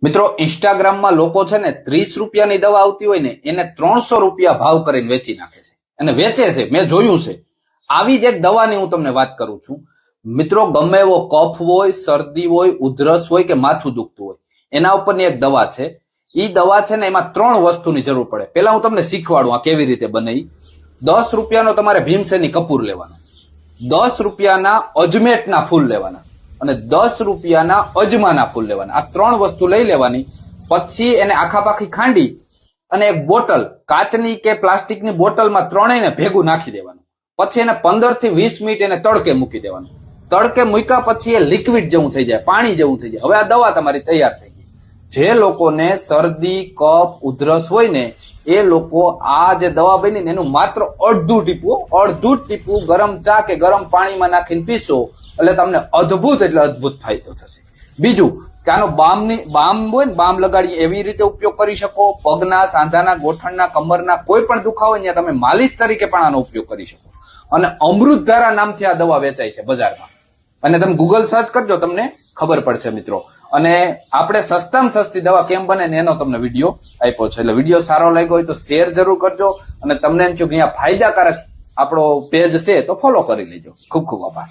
મિત્રો ઇન્સ્ટાગ્રામમાં લોકો છે ને 30 રૂપિયાની દવા આવતી હોય ને એને 300 રૂપિયા ભાવ કરીને વેચી નાખે છે અને વેચે છે, મેં જોયું છે. આવી જ એક દવાની હું તમને વાત કરું છું. મિત્રો ગમે એવો કફ હોય, શરદી હોય, ઉધરસ હોય કે માથું દુખતું હોય, એના ઉપરની એક દવા છે. ઈ દવા છે ને એમાં 3 વસ્તુની જરૂર પડે. પહેલા હું તમને શીખવાડું આ કેવી રીતે બને. 10 રૂપિયાનો તમારે ભીમસેની કપૂર લેવાનો, 10 રૂપિયાના અજમેટના ફૂલ લેવાના અને 10 રૂપિયાના અજમાના ફૂલ લેવાના. આ 3 વસ્તુ લઈ લેવાની. પછી એને આખા પાખી ખાંડી અને એક બોટલ, કાચની કે પ્લાસ્ટિકની બોટલમાં ત્રણેયને ભેગું નાખી દેવાનું. પછી એને 15 થી 20 મિનિટ એને તડકે મૂકી દેવાનું. તડકે મૂક્યા પછી એ લિક્વિડ જેવું થઈ જાય, પાણી જેવું થઈ જાય. હવે આ દવા તમારી તૈયાર થઈ ગઈ. જે લોકોને શરદી, કફ, ઉધરસ હોય ને એ લોકો આ જે દવા બની ને એનું માત્ર અડધું ટીપું ગરમ ચા કે ગરમ પાણીમાં નાખીને પીશો એટલે તમને અદ્ભુત એટલે અદ્ભુત ફાયદો થશે. બીજું કે આનો બામ હોય ને, બામ લગાડી એવી રીતે ઉપયોગ કરી શકો. પગના, સાંધાના, ગોઠણના, કમરના કોઈ પણ દુખાવો હોય ત્યાં તમે માલિશ તરીકે પણ આનો ઉપયોગ કરી શકો. અને અમૃતધારા નામથી આ દવા વેચાય છે બજારમાં, અને તમે ગૂગલ સર્ચ કરજો તમને ખબર પડશે મિત્રો. અને આપણે સસ્તામાં સસ્તી દવા કેમ બને ને એનો તમને વિડીયો આપ્યો છે. એટલે વિડીયો સારો લાગ્યો હોય તો શેર જરૂર કરજો. અને તમને એમ છું કે અહીંયા ફાયદાકારક આપણો પેજ છે તો ફોલો કરી લેજો. ખૂબ ખૂબ આભાર.